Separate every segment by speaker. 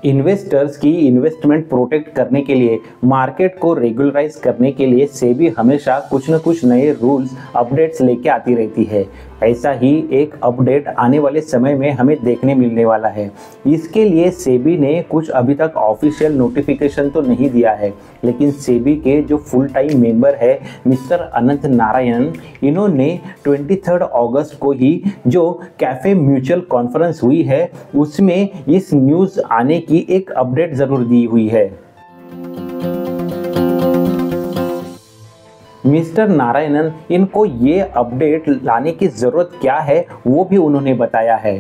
Speaker 1: Investors की investment protect करने के लिए, मार्केट को रेगुलराइज करने के लिए सेबी हमेशा कुछ न कुछ नए रूल्स अपडेट्स लेके आती रहती है। ऐसा ही एक अपडेट आने वाले समय में हमें देखने मिलने वाला है। इसके लिए सेबी ने कुछ अभी तक ऑफिशियल नोटिफिकेशन तो नहीं दिया है, लेकिन सेबी के जो फुल टाइम मेंबर है मिस्टर अनंत नारायण, इन्होंने 23 अगस्त को ही जो कैफे म्यूचुअल कॉन्फ्रेंस हुई है उसमें इस न्यूज़ आने की एक अपडेट ज़रूर दी हुई है। मिस्टर नारायणन इनको ये अपडेट लाने की ज़रूरत क्या है वो भी उन्होंने बताया है।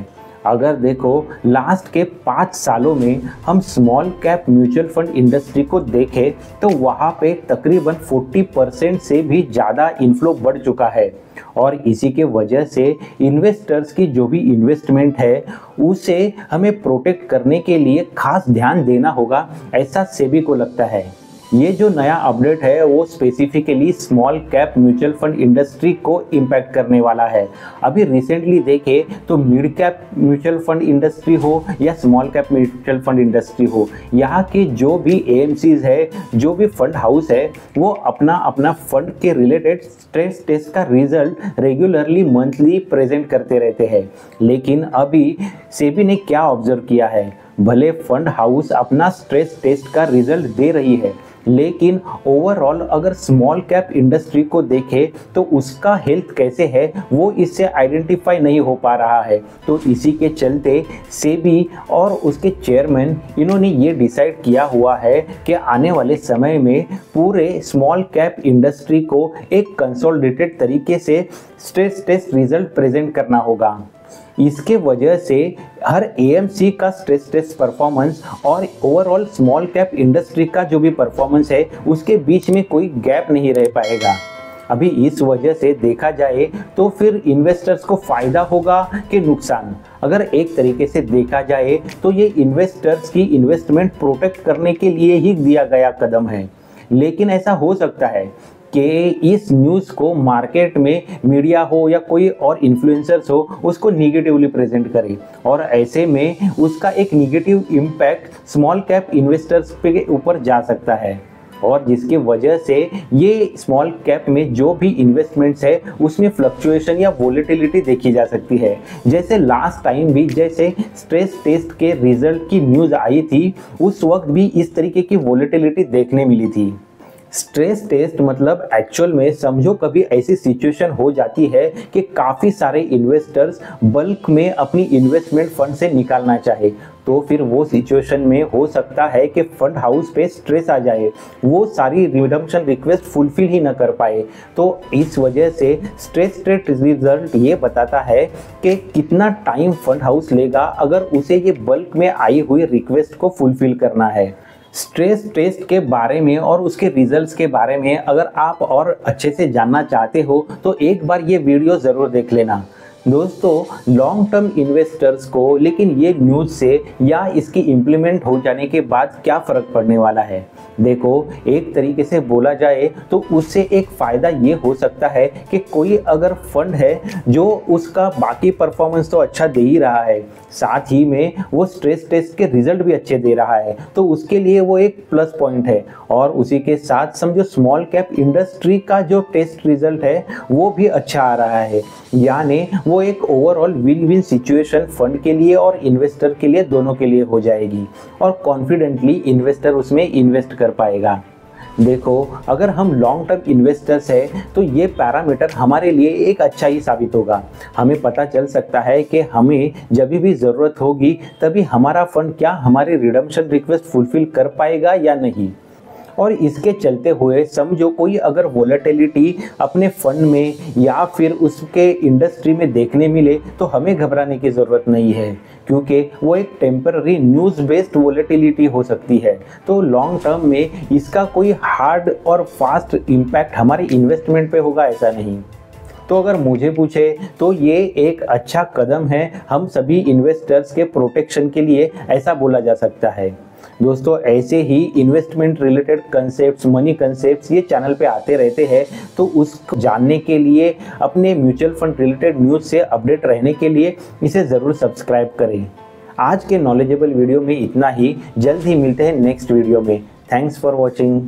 Speaker 1: अगर देखो लास्ट के 5 सालों में हम small cap mutual fund industry को देखें तो वहाँ पे तकरीबन 40% से भी ज़्यादा इनफ्लो बढ़ चुका है और इसी के वजह से इन्वेस्टर्स की जो भी इन्वेस्टमेंट है उसे हमें प्रोटेक्ट करने के लिए खास ध्यान देना होगा, ऐसा सेबी को लगता है। ये जो नया अपडेट है वो specifically small cap mutual fund industry को इम्पैक्ट करने वाला है। अभी रिसेंटली देखे तो mid cap mutual fund industry हो या small cap mutual fund industry हो, यहाँ के जो भी एएमसीज है, जो भी फंड हाउस है, वो अपना अपना फंड के रिलेटेड स्ट्रेस टेस्ट का रिजल्ट रेगुलरली मंथली प्रेजेंट करते रहते हैं। लेकिन अभी सेबी ने क्या ऑब्जर्व किया है, भले फंड हाउस अपना स्ट्रेस टेस्ट का रिजल्ट दे रही है, लेकिन ओवरऑल अगर स्मॉल कैप इंडस्ट्री को देखें तो उसका हेल्थ कैसे है वो इससे आइडेंटिफाई नहीं हो पा रहा है। तो इसी के चलते सेबी और उसके चेयरमैन इन्होंने ये डिसाइड किया हुआ है कि आने वाले समय में पूरे स्मॉल कैप इंडस्ट्री को एक कंसोलिडेटेड तरीके से स्ट्रेस टेस्ट रिजल्ट प्रेजेंट करना होगा। इसके वजह से हर एएमसी का स्ट्रेस टेस्ट परफॉर्मेंस और ओवरऑल स्मॉल कैप इंडस्ट्री का जो भी परफॉर्मेंस है उसके बीच में कोई गैप नहीं रह पाएगा। अभी इस वजह से देखा जाए तो फिर इन्वेस्टर्स को फ़ायदा होगा कि नुकसान। अगर एक तरीके से देखा जाए तो ये इन्वेस्टर्स की इन्वेस्टमेंट प्रोटेक्ट करने के लिए ही दिया गया कदम है, लेकिन ऐसा हो सकता है कि इस न्यूज़ को मार्केट में मीडिया हो या कोई और इन्फ्लुएंसर्स हो उसको निगेटिवली प्रेजेंट करे और ऐसे में उसका एक negative impact small cap investors के ऊपर जा सकता है और जिसकी वजह से ये स्मॉल कैप में जो भी इन्वेस्टमेंट्स है उसमें फ्लक्चुएशन या वोलेटिलिटी देखी जा सकती है। जैसे लास्ट टाइम भी जैसे स्ट्रेस टेस्ट के रिजल्ट की न्यूज़ आई थी उस वक्त भी इस तरीके की वोलेटिलिटी देखने मिली थी। स्ट्रेस टेस्ट मतलब एक्चुअल में समझो कभी ऐसी सिचुएशन हो जाती है कि काफ़ी सारे इन्वेस्टर्स बल्क में अपनी इन्वेस्टमेंट फंड से निकालना चाहे, तो फिर वो सिचुएशन में हो सकता है कि फंड हाउस पे स्ट्रेस आ जाए, वो सारी रिडम्पशन रिक्वेस्ट फुलफिल ही ना कर पाए। तो इस वजह से स्ट्रेस टेस्ट रिजल्ट ये बताता है कि कितना टाइम फंड हाउस लेगा अगर उसे ये बल्क में आई हुई रिक्वेस्ट को फुलफिल करना है। स्ट्रेस टेस्ट के बारे में और उसके रिजल्ट्स के बारे में अगर आप और अच्छे से जानना चाहते हो तो एक बार ये वीडियो ज़रूर देख लेना। दोस्तों, लॉन्ग टर्म इन्वेस्टर्स को लेकिन ये न्यूज़ से या इसकी इम्प्लीमेंट हो जाने के बाद क्या फ़र्क पड़ने वाला है, देखो एक तरीके से बोला जाए तो उससे एक फ़ायदा ये हो सकता है कि कोई अगर फंड है जो उसका बाकी परफॉर्मेंस तो अच्छा दे ही रहा है, साथ ही में वो स्ट्रेस टेस्ट के रिजल्ट भी अच्छे दे रहा है, तो उसके लिए वो एक प्लस पॉइंट है। और उसी के साथ समझो स्मॉल कैप इंडस्ट्री का जो टेस्ट रिजल्ट है वो भी अच्छा आ रहा है, यानी वो एक overall win win situation fund के लिए और इन्वेस्टर के लिए, दोनों के लिए हो जाएगी और कॉन्फिडेंटली इन्वेस्टर उसमें इन्वेस्ट कर पाएगा। देखो, अगर हम लॉन्ग टर्म इन्वेस्टर्स हैं तो ये पैरामीटर हमारे लिए एक अच्छा ही साबित होगा। हमें पता चल सकता है कि हमें जब भी ज़रूरत होगी तभी हमारा फंड क्या हमारी रिडम्पशन रिक्वेस्ट फुलफिल कर पाएगा या नहीं। और इसके चलते हुए समझो कोई अगर वोलेटिलिटी अपने फंड में या फिर उसके इंडस्ट्री में देखने मिले तो हमें घबराने की ज़रूरत नहीं है, क्योंकि वो एक टेम्पररी न्यूज़ बेस्ड वोलेटिलिटी हो सकती है। तो लॉन्ग टर्म में इसका कोई हार्ड और फास्ट इम्पैक्ट हमारी इन्वेस्टमेंट पे होगा ऐसा नहीं। तो अगर मुझे पूछे तो ये एक अच्छा कदम है हम सभी इन्वेस्टर्स के प्रोटेक्शन के लिए, ऐसा बोला जा सकता है। दोस्तों, ऐसे ही investment related concepts, money concepts ये चैनल पे आते रहते हैं, तो उसको जानने के लिए, अपने म्यूचुअल फंड रिलेटेड न्यूज़ से अपडेट रहने के लिए इसे ज़रूर सब्सक्राइब करें। आज के नॉलेजेबल वीडियो में इतना ही। जल्द ही मिलते हैं नेक्स्ट वीडियो में। Thanks for watching.